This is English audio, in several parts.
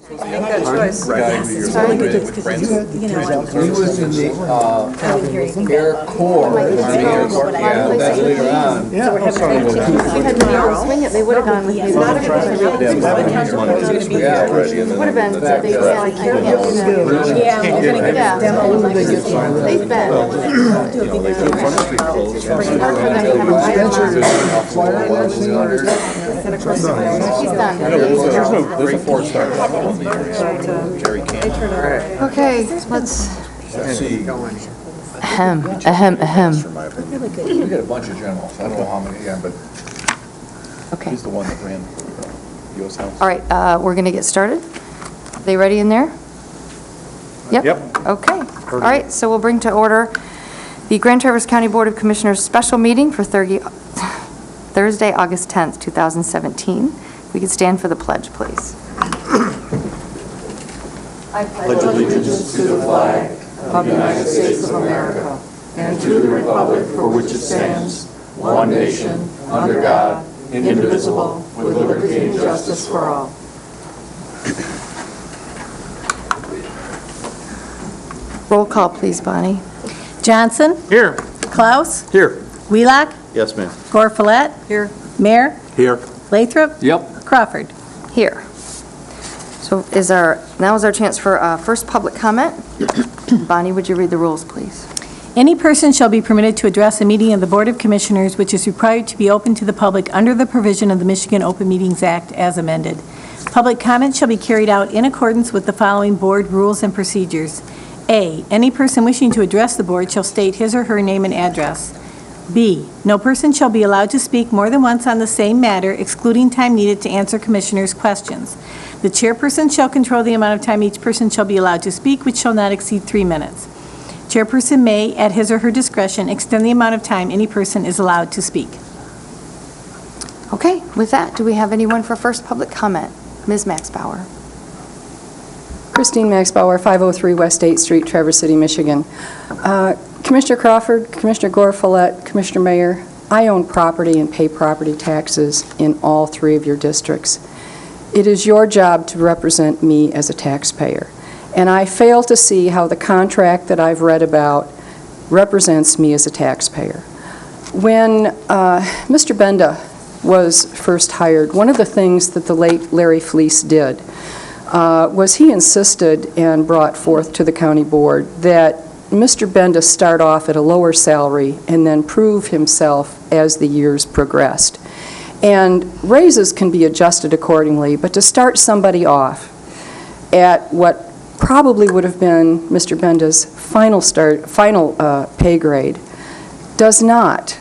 Make that choice. He was in the Air Corps. Yeah, that's later on. Swing it, they would have gone with me. Yeah, already. Would have been, so they said, I can't get to them. Yeah, we're gonna get Yeah. a demo. They've been. He's done. There's a four-star level in the area. Jerry Camp. Okay, let's, See, ahem. we got a bunch of generals. I don't know how many again, but Okay. he's the one that ran U.S. House. All right, we're going to get started. They ready in there? Yep. Okay. All right, so we'll bring to order the Grand Traverse County Board of Commissioners special meeting for Thursday, August 10th, 2017. We could stand for the pledge, please. Pledge allegiance to the flag of the United States of America and to the republic for which it stands, one nation, under God, indivisible, with liberty and justice for all. Roll call, please, Bonnie. Johnson? Here. Klaus? Here. Wheelock? Yes, ma'am. Gorfulet? Here. Mayor? Here. Lathrop? Yep. Crawford? Here. So now is our chance for first public comment. Bonnie, would you read the rules, please? Any person shall be permitted to address a meeting of the Board of Commissioners which is required to be open to the public under the provision of the Michigan Open Meetings Act as amended. Public comment shall be carried out in accordance with the following board rules and procedures. A, any person wishing to address the board shall state his or her name and address. B, no person shall be allowed to speak more than once on the same matter, excluding time needed to answer commissioners' questions. The chairperson shall control the amount of time each person shall be allowed to speak, which shall not exceed 3 minutes. Chairperson may, at his or her discretion, extend the amount of time any person is allowed to speak. Okay, with that, do we have anyone for first public comment? Ms. Maxbauer. Christine Maxbauer, 503 West 8th Street, Traverse City, Michigan. Commissioner Crawford, Commissioner Gorfulet, Commissioner Mayer, I own property and pay property taxes in all 3 of your districts. It is your job to represent me as a taxpayer, and I fail to see how the contract that I've read about represents me as a taxpayer. When Mr. Benda was first hired, one of the things that the late Larry Fleece did was he insisted and brought forth to the county board that Mr. Benda start off at a lower salary and then prove himself as the years progressed. And raises can be adjusted accordingly, but to start somebody off at what probably would have been Mr. Benda's final pay grade does not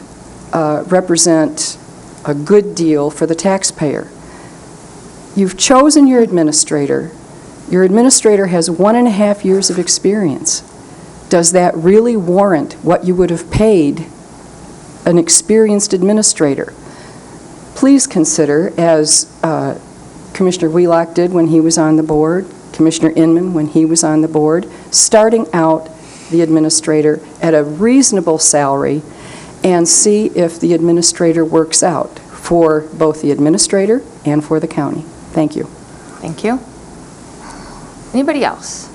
represent a good deal for the taxpayer. You've chosen your administrator. Your administrator has 1.5 years of experience. Does that really warrant what you would have paid an experienced administrator? Please consider, as Commissioner Wheelock did when he was on the board, Commissioner Inman when he was on the board, starting out the administrator at a reasonable salary and see if the administrator works out for both the administrator and for the county. Thank you. Thank you. Anybody else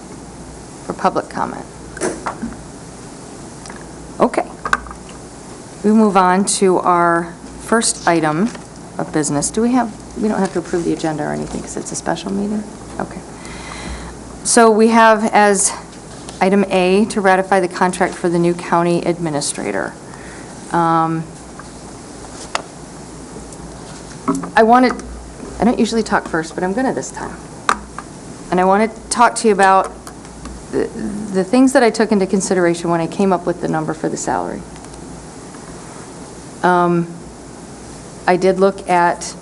for public comment? Okay. We move on to our first item of business. We don't have to approve the agenda or anything because it's a special meeting? Okay. So we have as item A to ratify the contract for the new county administrator. I don't usually talk first, but I'm going to this time. And I want to talk to you about the things that I took into consideration when I came up with the number for the salary. I did look at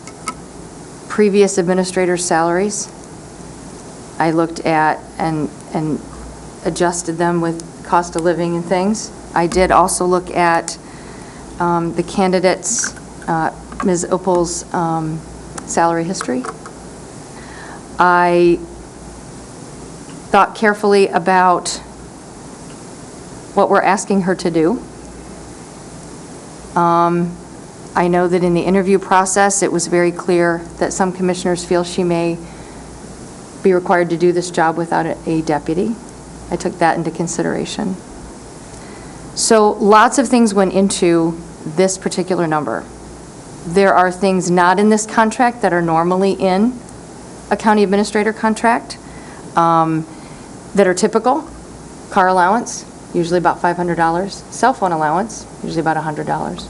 previous administrators' salaries. I looked at and adjusted them with cost of living and things. I did also look at the candidates, Ms. Uppel's salary history. I thought carefully about what we're asking her to do. I know that in the interview process, it was very clear that some commissioners feel she may be required to do this job without a deputy. I took that into consideration. So lots of things went into this particular number. There are things not in this contract that are normally in a county administrator contract that are typical. Car allowance, usually about $500. Cell phone allowance, usually about $100.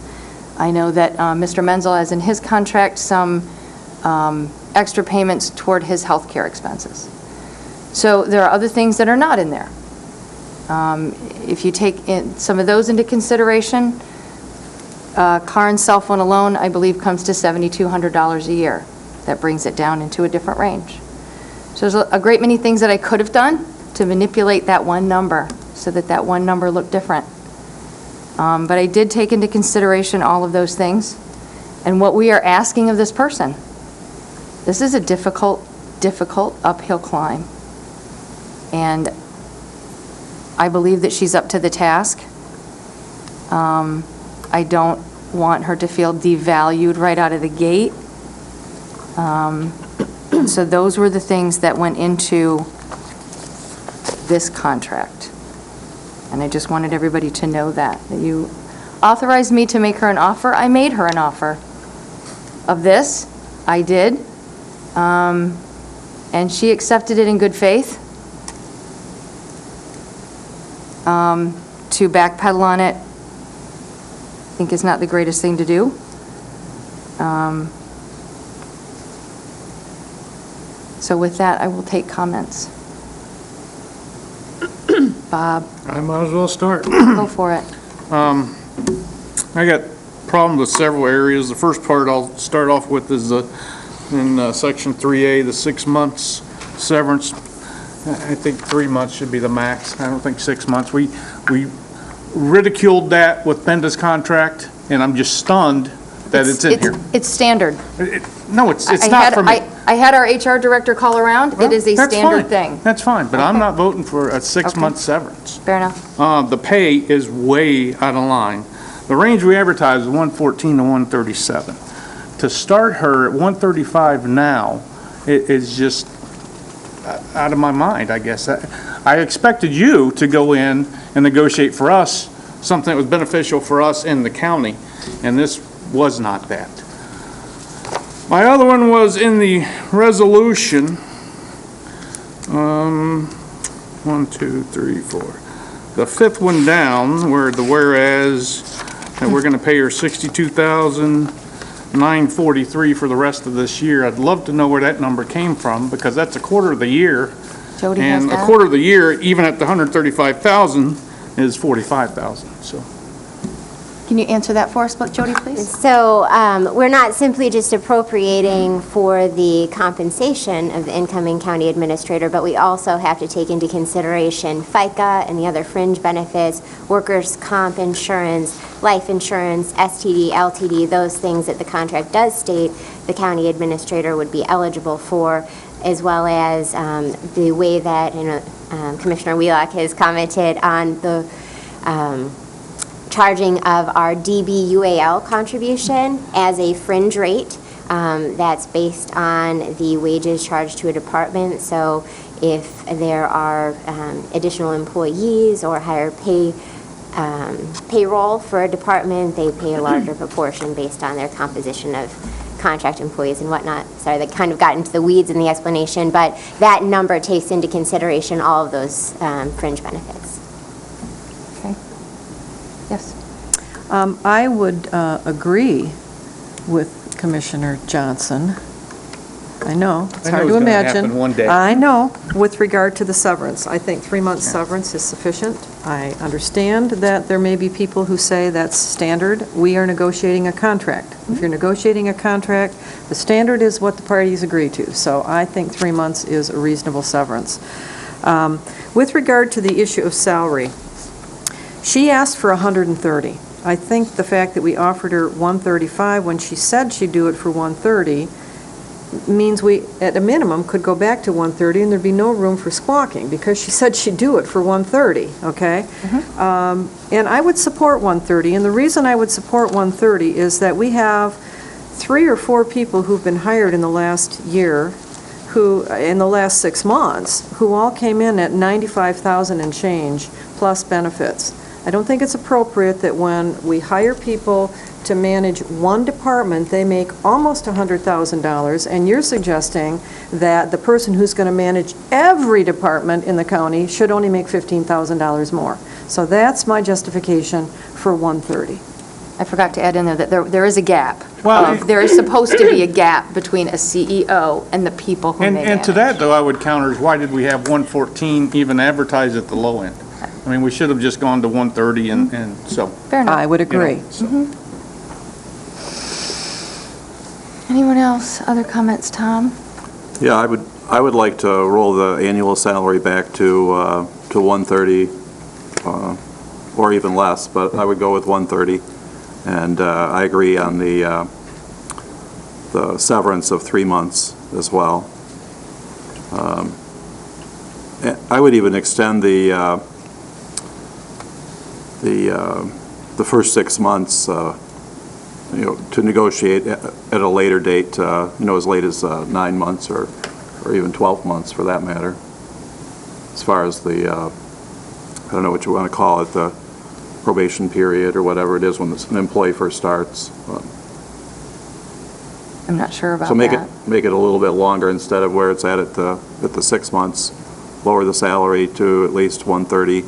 I know that Mr. Menzel has in his contract some extra payments toward his health care expenses. So there are other things that are not in there. If you take some of those into consideration, car and cell phone alone, I believe, comes to $7,200 a year. That brings it down into a different range. So there's a great many things that I could have done to manipulate that one number so that that one number looked different. But I did take into consideration all of those things and what we are asking of this person. This is a difficult, difficult uphill climb. And I believe that she's up to the task. I don't want her to feel devalued right out of the gate. So those were the things that went into this contract. And I just wanted everybody to know that you authorized me to make her an offer. I made her an offer of this. I did. And she accepted it in good faith. To backpedal on it, I think is not the greatest thing to do. So with that, I will take comments. Bob, I might as well start. go for it. I got problems with several areas. The first part I'll start off with is in section 3A, the 6 months severance. I think 3 months should be the max. I don't think 6 months. We ridiculed that with Penda's contract, and I'm just stunned that it's in here. It's standard. No, it's not for me. I had our HR director call around. It is a That's standard fine. thing. That's fine, but I'm Okay. not voting for a 6-month Okay. severance. Fair enough. The pay is way out of line. The range we advertise is 114 to 137. To start her at 135 now, it is just out of my mind, I guess. I expected you to go in and negotiate for us something that was beneficial for us in the county, and this was not that. My other one was in the resolution, 1, 2, 3, 4. The fifth one down, where the whereas, that we're gonna pay her $62,943 for the rest of this year. I'd love to know where that number came from, because that's a quarter of the year. Jody has And a that. quarter of the year, even at the 135,000, is 45,000, so. Can you answer that for us, Jody, please? So we're not simply just appropriating for the compensation of the incoming county administrator, but we also have to take into consideration FICA and the other fringe benefits, workers' comp insurance, life insurance, STD, LTD, those things that the contract does state the county administrator would be eligible for, as well as the way that Commissioner Wheelock has commented on the charging of our DBUAL contribution as a fringe rate. That's based on the wages charged to a department. So if there are additional employees or higher payroll for a department, they pay a larger proportion based on their composition of contract employees and whatnot. Sorry, that kind of got into the weeds in the explanation, but that number takes into consideration all of those fringe benefits. Okay. Yes. I would agree with Commissioner Johnson. I know, it's I know hard it's to gonna imagine. happen one day. I know, with regard to the severance. I think 3 months severance is sufficient. I understand that there may be people who say that's standard. We are negotiating a contract. If you're negotiating a contract, the standard is what the parties agree to. So I think 3 months is a reasonable severance. With regard to the issue of salary, she asked for 130. I think the fact that we offered her 135 when she said she'd do it for 130 means we, at a minimum, could go back to 130 and there'd be no room for squawking because she said she'd do it for 130, okay? And I would support 130, and the reason I would support 130 is that we have 3 or 4 people who've been hired in the last year who, in the last 6 months, who all came in at $95,000 and change, plus benefits. I don't think it's appropriate that when we hire people to manage one department, they make almost $100,000, and you're suggesting that the person who's going to manage every department in the county should only make $15,000 more. So that's my justification for 130. I forgot to add in there that there is a gap. Well, There is supposed to be a gap between a CEO and the people who And they and to manage. that, though, I would counter is why did we have 114 even advertised at the low end? I mean, we should have just gone to 130 and so. Fair enough. I would you know, agree. so. Anyone else? Other comments, Tom? Yeah, I would like to roll the annual salary back to 130, or even less, but I would go with 130. And I agree on the severance of 3 months as well. I would even extend the first 6 months, to negotiate at a later date, as late as 9 months or even 12 months for that matter. As far as the, I don't know what you want to call it, the probation period or whatever it is when an employee first starts. I'm not sure about So that. make it a little bit longer instead of where it's at the 6 months. Lower the salary to at least 130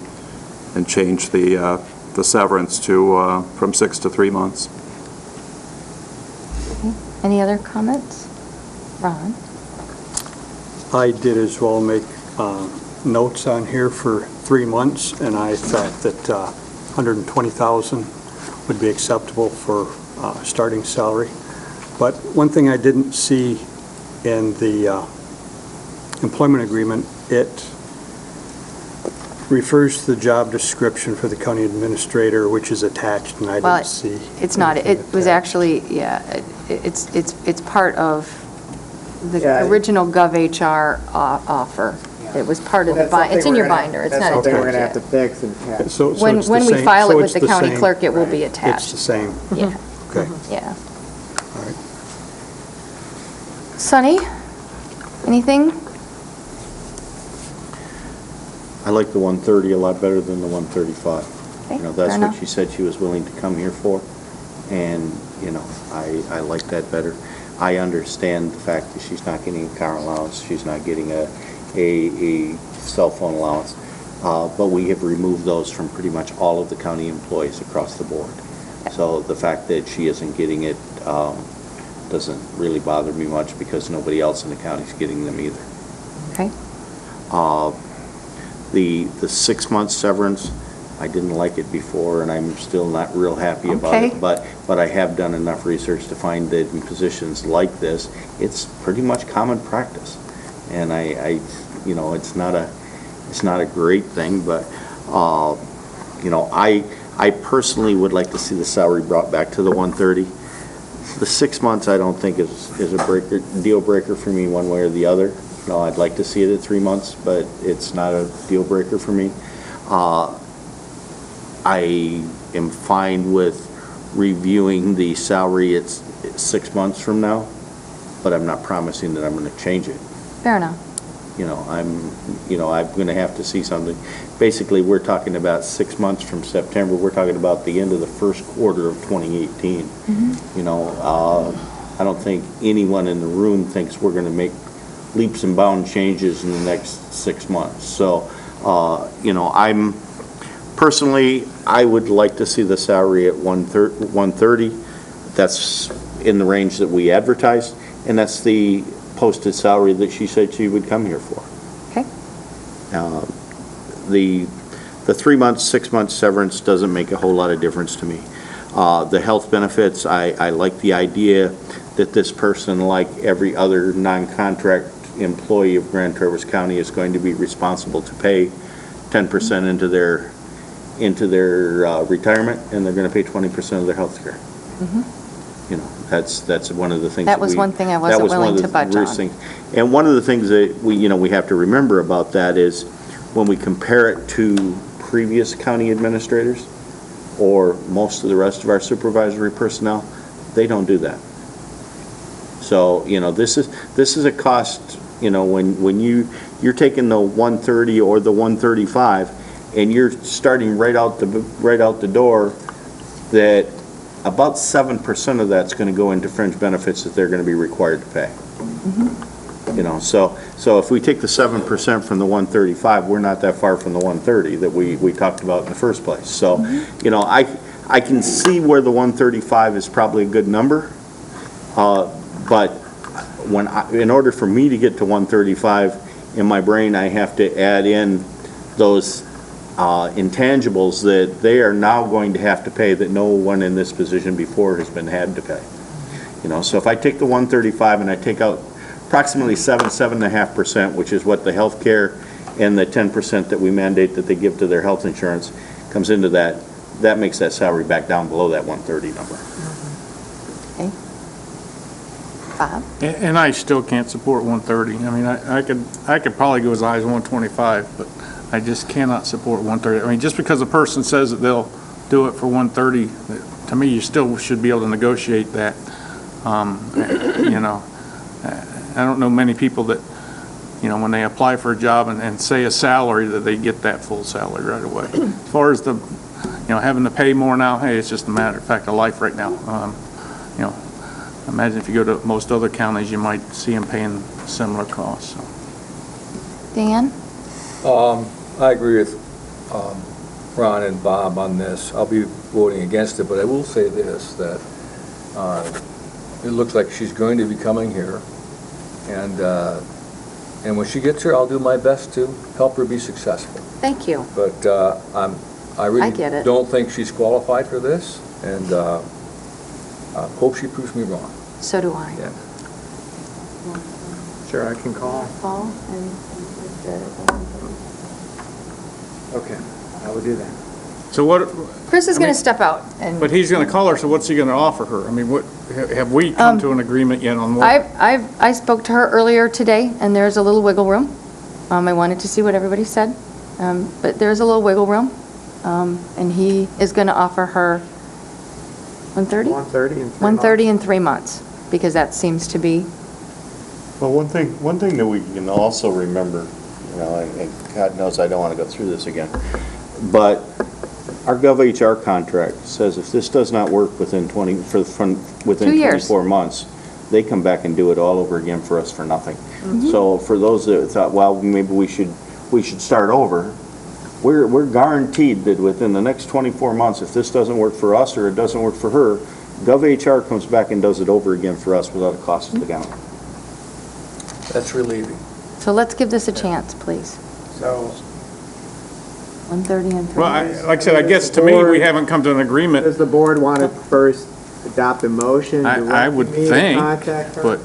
and change the severance to from 6 to 3 months. Any other comments? Ron? I did as well make notes on here for 3 months, and I thought that 120,000 would be acceptable for starting salary. But one thing I didn't see in the employment agreement, it refers to the job description for the county administrator, which is attached, and I Well, didn't see. It's not. It anything was attached. actually, yeah, it's part of the Yeah. original GovHR offer. It was part of the binder. It's in your binder. It's not That's something we're attached going to have yet. to fix and So When it's the we same- file so it with it's the the county same- clerk, it will be It's the attached. same. Yeah, Okay. yeah. All right. Sunny, anything? I like the 130 a lot better than the 135. Okay, You know, fair that's enough. what she said she was willing to come here for, and, I like that better. I understand the fact that she's not getting a car allowance, she's not getting a cell phone allowance, but we have removed those from pretty much all of the county employees across the board. So the fact that she isn't getting it doesn't really bother me much because nobody else in the county is getting them either. Okay. The 6-month severance, I didn't like it before, and I'm still not real happy about Okay. it. But I have done enough research to find that in positions like this, it's pretty much common practice. And it's not a great thing, but, I personally would like to see the salary brought back to the 130. The 6 months, I don't think is a deal breaker for me one way or the other. No, I'd like to see it at 3 months, but it's not a deal breaker for me. I am fine with reviewing the salary at 6 months from now, but I'm not promising that I'm going to change it. Fair enough. I'm going to have to see something. Basically, we're talking about 6 months from September. We're talking about the end of the first quarter of 2018. I don't think anyone in the room thinks we're going to make leaps and bound changes in the next 6 months. So, personally, I would like to see the salary at 130. That's in the range that we advertised, and that's the posted salary that she said she would come here for. Okay. The 3 months, 6 months severance doesn't make a whole lot of difference to me. The health benefits, I like the idea that this person, like every other non-contract employee of Grand Traverse County, is going to be responsible to pay 10% into their retirement, and they're going to pay 20% of their health care. That's one of the things. That was one thing I wasn't willing to budge on. And one of the things that we have to remember about that is when we compare it to previous county administrators or most of the rest of our supervisory personnel, they don't do that. So, this is a cost You know, when you're taking the 130 or the 135, and you're starting right out the door, that about 7% of that's going to go into fringe benefits that they're going to be required to pay. You know, so if we take the 7% from the 135, we're not that far from the 130 that we talked about in the first place. So, you know, I can see where the 135 is probably a good number, but in order for me to get to 135, in my brain, I have to add in those intangibles that they are now going to have to pay that no one in this position before has been had to pay. You know, so if I take the 135 and I take out approximately 7.5%, which is what the health care and the 10% that we mandate that they give to their health insurance comes into that, that makes that salary back down below that 130 number. Okay. Bob? And I still can't support 130. I mean, I could probably go as high as 125, but I just cannot support 130. I mean, just because a person says that they'll do it for 130, to me, you still should be able to negotiate that. You know, I don't know many people that, you know, when they apply for a job and say a salary, that they get that full salary right away. As far as the, you know, having to pay more now, hey, it's just a matter of fact of life right now. You know, imagine if you go to most other counties, you might see them paying similar costs. So. Dan? I agree with Ron and Bob on this. I'll be voting against it, but I will say this, that it looks like she's going to be coming here, and when she gets here, I'll do my best to help her be successful. Thank you. But I really get it. don't think she's qualified for this, and hope she proves me wrong. So do I. Yeah. Sure, I can call. Paul and Okay, I will do that. So what? Chris is I going mean, to step out. And But he's going to call her. So what's he going to offer her? I mean, what have we come to an agreement yet on what? I spoke to her earlier today, and there's a little wiggle room. I wanted to see what everybody said, but there's a little wiggle room, and he is going to offer her 130? 130 in 3 months. 130 in 3 months, because that seems to be. Well, one thing that we can also remember, you know, and God knows I don't want to go through this again, but our GovHR contract says if this does not work within 2 years. 24 months, they come back and do it all over again for us for nothing. So for those that thought, well, maybe we should start over, we're guaranteed that within the next 24 months, if this doesn't work for us or it doesn't work for her, GovHR comes back and does it over again for us without a cost to the county. That's relieving. So let's give this a chance, please. So, 130 and 3 Well, months. like I said, I guess to me, we haven't come to an agreement. does the board want to first adopt a motion? I would directing me to think, contact her? but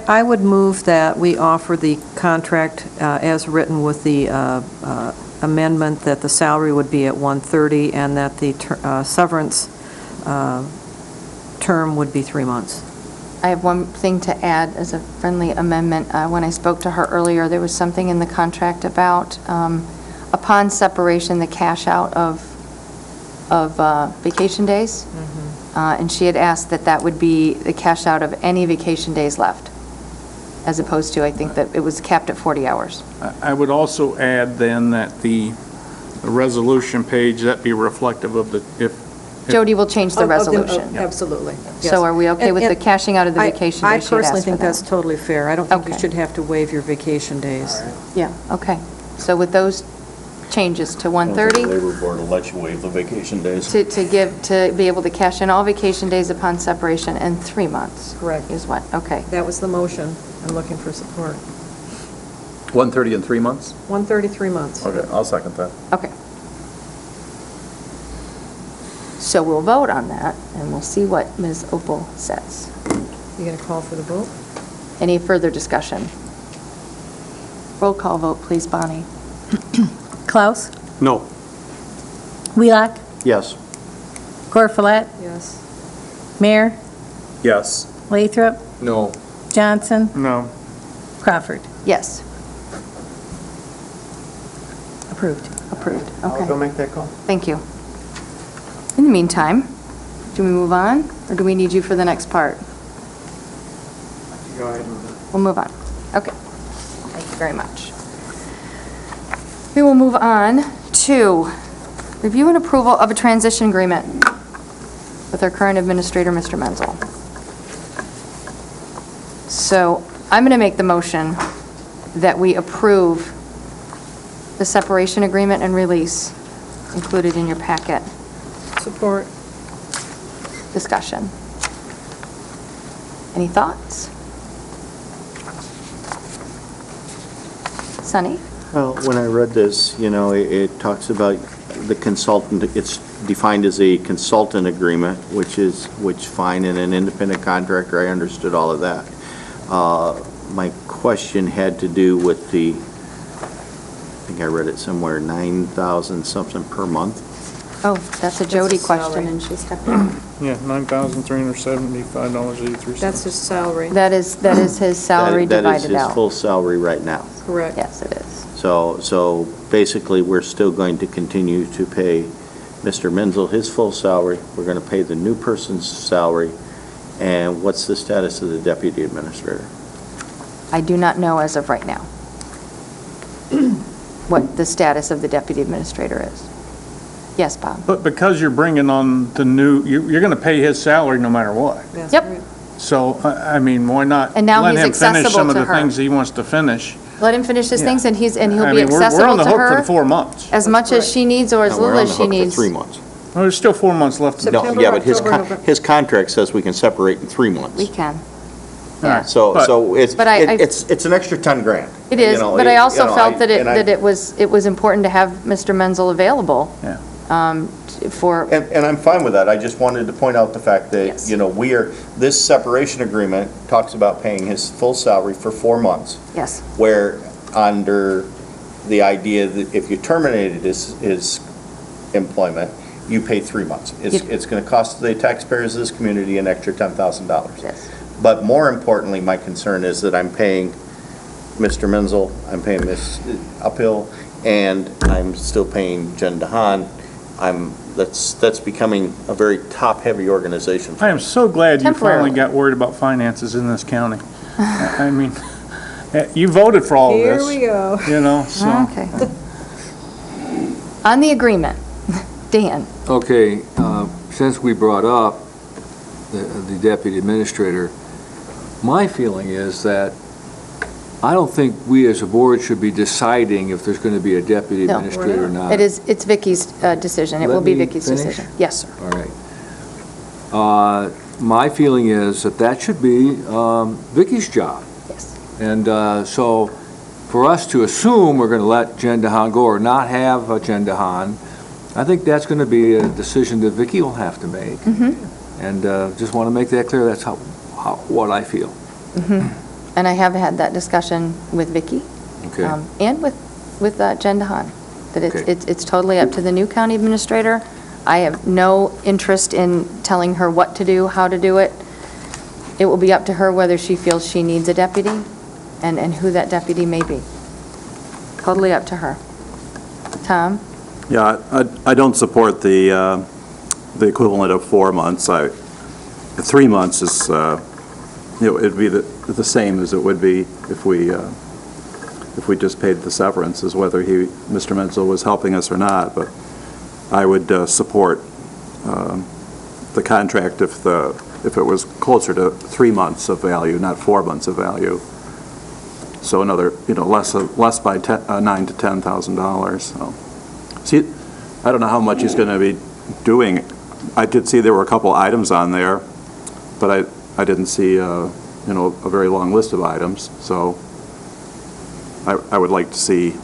I would move that we offer the contract as written with the amendment that the salary would be at 130 and that the severance term would be 3 months. I have one thing to add as a friendly amendment. When I spoke to her earlier, there was something in the contract about upon separation, the cash out of vacation days. And she had asked that would be the cash out of any vacation days left, as opposed to, I think that it was capped at 40 hours. I would also add then that the resolution page, that be reflective of the, if Jody will change the resolution. Absolutely. yes. So are we okay with the And cashing out of the vacation I days? She had personally asked for think that. that's totally fair. I don't think you Okay. should have to waive your vacation days. Yeah, okay. So with those changes to 130, The Labor Board will let you waive the vacation days. to be able to cash in all vacation days upon separation in 3 months. Correct. Is what, okay. That was the motion. I'm looking for support. 130 in 3 months? 133 months. Okay, I'll second that. Okay. So we'll vote on that, and we'll see what Ms. Opal says. You going to call for the vote? Any further discussion? Roll call vote, please, Bonnie. Klaus? No. Wheelock? Yes. Gorfulet? Yes. Mayor? Yes. Lathrop? No. Johnson? no. Crawford? Yes. Approved. Approved, I'll go okay. make that call. Thank you. In the meantime, do we move on, or do we need you for the next part? Go ahead and We'll move on. Okay. very much. We will move on to review and approval of a transition agreement with our current administrator, Mr. Menzel. So I'm going to make the motion that we approve the separation agreement and release included in your packet. Support. Discussion. Any thoughts? Sunny? Well, when I read this, you know, it talks about the consultant, it's defined as a consultant agreement, which fine, and an independent contractor, I understood all of that. My question had to do with the, I think I read it somewhere, 9,000 something per month. Oh, that's a Jody That's a salary. question, and she stepped in. Yeah, $9,375.83. That's his salary. That is his salary That is divided his out. full salary right now. Correct. Yes, it is. So basically, we're still going to continue to pay Mr. Menzel his full salary. We're going to pay the new person's salary. And what's the status of the deputy administrator? I do not know as of right now what the status of the deputy administrator is. Yes, Bob? But because you're bringing on the new, you're going to pay his salary no matter what. That's Yep. right. So, I mean, why not And now let he's him finish accessible some of to the her. things he wants to finish? Let him finish his Yeah. things, and he'll I be mean, we're on accessible the to hook for the her 4 months. as much as she needs or as And we're little on as the she hook for needs. 3 months. Well, there's still 4 months left. to- No, September, yeah, but October, November. his contract says we can separate in 3 months. We can. All right. So But- it's, But I- it's an extra 10 grand. It is, You know, but I also you know, felt that and I- it was important to have Mr. Menzel available Yeah. for, And I'm fine with that. I just wanted to point out the fact that, Yes. you know, this separation agreement talks about paying his full salary for 4 months, yes, where under the idea that if you terminated his employment, you pay 3 months. It's going to cost the taxpayers of this community an extra $10,000. yes. But more importantly, my concern is that I'm paying Mr. Menzel, I'm paying Ms. Uphill, and I'm still paying Jen DeHaan. That's becoming a very top-heavy organization. I am so glad you finally Temporarily. got worried about finances in this county. I mean, you voted for all of this. Here we go. You know, so. Okay. On the agreement, Dan, Okay, since we brought up the deputy administrator, my feeling is that I don't think we as a board should be deciding if there's going to be a deputy No, administrator or not. it's Vicky's decision. It Let will be me Vicky's finish? decision. Yes, sir. All right. My feeling is that that should be Vicky's job. Yes. And so for us to assume we're going to let Jen DeHaan go or not have Jen DeHaan, I think that's going to be a decision that Vicky will have to make. And just want to make that clear, that's what I feel. And I have had that discussion with Vicky Okay. and with Jen DeHaan, that Okay. it's totally up to the new county administrator. I have no interest in telling her what to do, how to do it. It will be up to her whether she feels she needs a deputy and who that deputy may be. Totally up to her. Tom? Yeah, I don't support the equivalent of 4 months. 3 months is, it'd be the same as it would be if we just paid the severance, as whether Mr. Menzel was helping us or not. But I would support the contract if it was closer to 3 months of value, not 4 months of value. So another, less by $9,000 to $10,000. So, see, I don't know how much he's going to be doing. I did see there were a couple items on there, but I didn't see a very long list of items. So I would like to see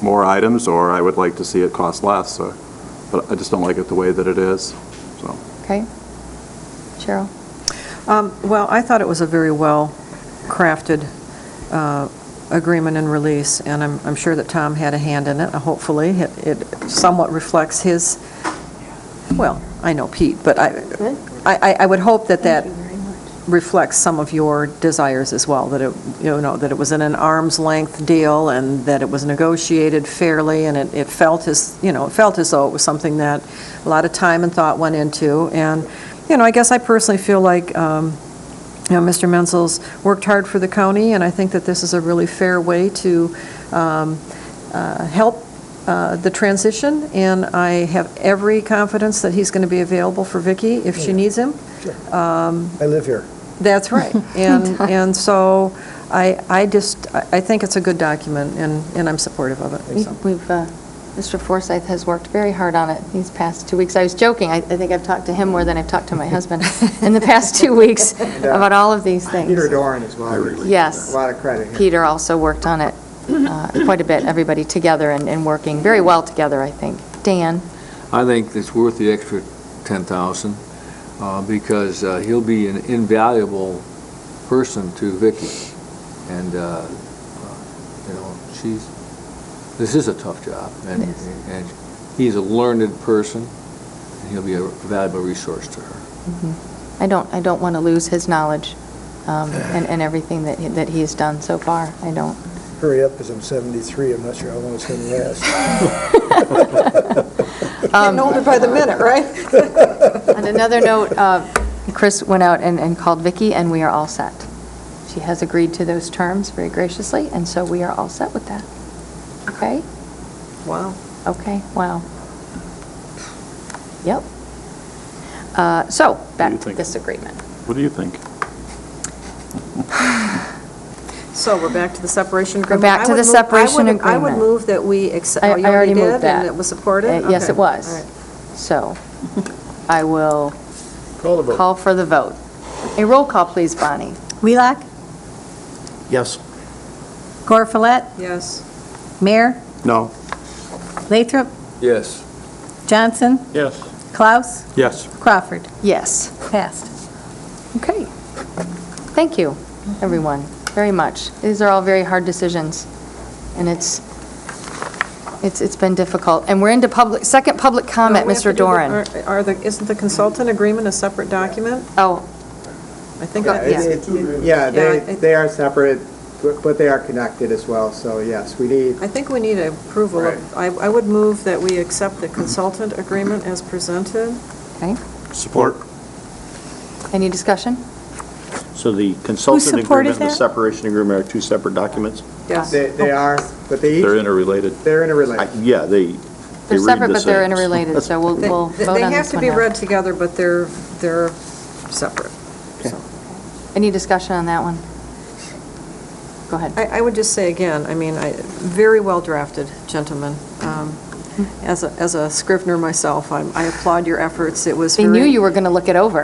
more items, or I would like to see it cost less. But I just don't like it the way that it is. So. Okay. Cheryl? Well, I thought it was a very well-crafted agreement and release, and I'm sure that Tom had a hand in it. Hopefully, it somewhat reflects his, well, I know Pete, but I would hope that reflects some of your desires as well, that it was in an arm's length deal and that it was negotiated fairly, and it felt as though it was something that a lot of time and thought went into. And I guess I personally feel like Mr. Menzel's worked hard for the county, and I think that this is a really fair way to help the transition, and I have every confidence that he's going to be available for Vicki if she needs him. I live here. That's right. And so I think it's a good document, and I'm supportive of it. So. We've, Mr. Forsyth has worked very hard on it these past 2 weeks. I was joking, I think I've talked to him more than I've talked to my husband in the past 2 weeks about all of these things. Peter Doran as well. Yes. A lot of credit here. Peter also worked on it quite a bit, everybody together and working very well together, I think. Dan? I think it's worth the extra 10,000 because he'll be an invaluable person to Vicki. And, this is a tough job. And he's a learned person, and he'll be a valuable resource to her. I don't want to lose his knowledge and everything that he has done so far. I don't. Hurry up, because I'm 73. I'm not sure how long it's going to last. Getting older by the minute, right? On another note, Chris went out and called Vicki, and we are all set. She has agreed to those terms very graciously, and so we are all set with that. Okay? Wow. Okay, wow. Yep. So, back to this agreement. What do you think? So we're back to the separation We're agreement? back to the separation agreement. I would move that we accept, I you already moved did, that. and it was supported? Yes, Okay. it was. All right. So, I will Call the vote. call for the vote. A roll call, please, Bonnie. Wheelock? Yes. Gore Follett? Yes. Mayor? No. Lathrop? Yes. Johnson? Yes. Klaus? Yes. Crawford? Yes. Passed. Okay. Thank you, everyone, very much. These are all very hard decisions, and it's been difficult. And we're into second public comment, No, we have to Mr. do Doran. Isn't the consultant agreement a separate document? Oh, I think, Yeah, they are separate, but they are connected as well, so yes, we need, I think we need approval of, I would move that we accept the consultant agreement as presented. okay. Support. Any discussion? So the consultant supported agreement and the that? separation agreement are two separate documents? Yes. they are, but they They're each, interrelated. they're interrelated. Yeah, they They're read separate, the but they're same. interrelated, so we'll vote on this one They have to be now. read together, but they're separate. So. Any discussion on that one? Go ahead. I would just say again, I mean, very well drafted, gentlemen. As a Scrivener myself, I applaud your efforts. It was They very, knew you were going to look it over.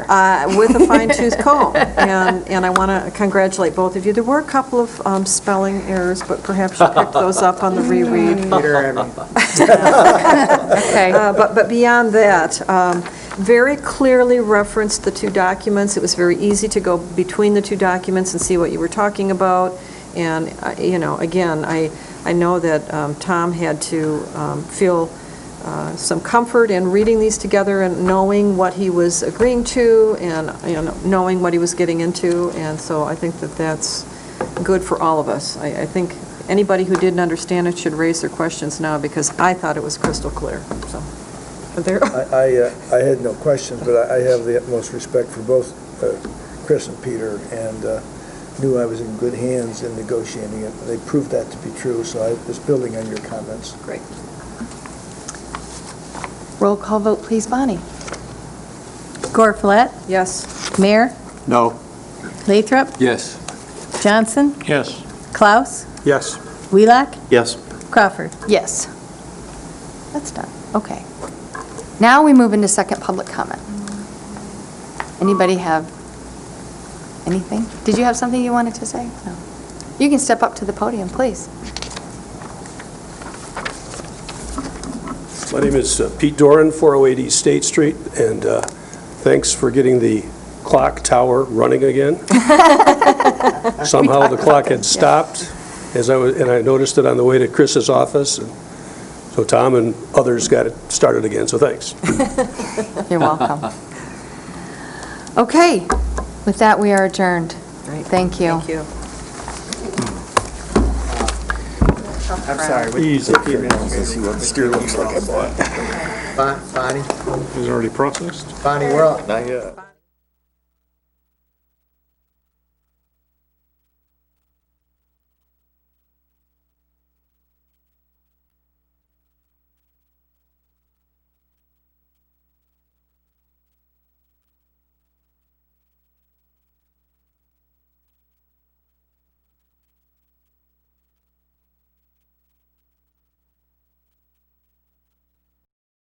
with a fine-tooth comb, and I want to congratulate both of you. There were a couple of spelling errors, but perhaps you picked those up on the reread. Peter, I mean, Okay. But beyond that, very clearly referenced the two documents. It was very easy to go between the two documents and see what you were talking about. And, again, I know that Tom had to feel some comfort in reading these together and knowing what he was agreeing to and, knowing what he was getting into. And so I think that that's good for all of us. I think anybody who didn't understand it should raise their questions now because I thought it was crystal clear. So, but there. I had no questions, but I have the utmost respect for both Chris and Peter, and knew I was in good hands in negotiating it. They proved that to be true, so I was building on your comments. Great. Roll call vote, please, Bonnie. Gore Follett? Yes. Mayor? No. Lathrop? Yes. Johnson? Yes. Klaus? Yes. Wheelock? Yes. Crawford? Yes. That's done. Okay. Now we move into second public comment. Anybody have anything? Did you have something you wanted to say? No. You can step up to the podium, please. My name is Pete Doran, 408 East State Street, and thanks for getting the clock tower running again. Somehow the clock had stopped, and I noticed it on the way to Chris's office, and so Tom and others got it started again, so thanks. You're welcome. Okay. With that, we are adjourned. Thank you. Thank you. I'm sorry. Easy. Let's see what the steer looks like I bought. Bonnie, Is it already processed? Bonnie, we're all, Not yet.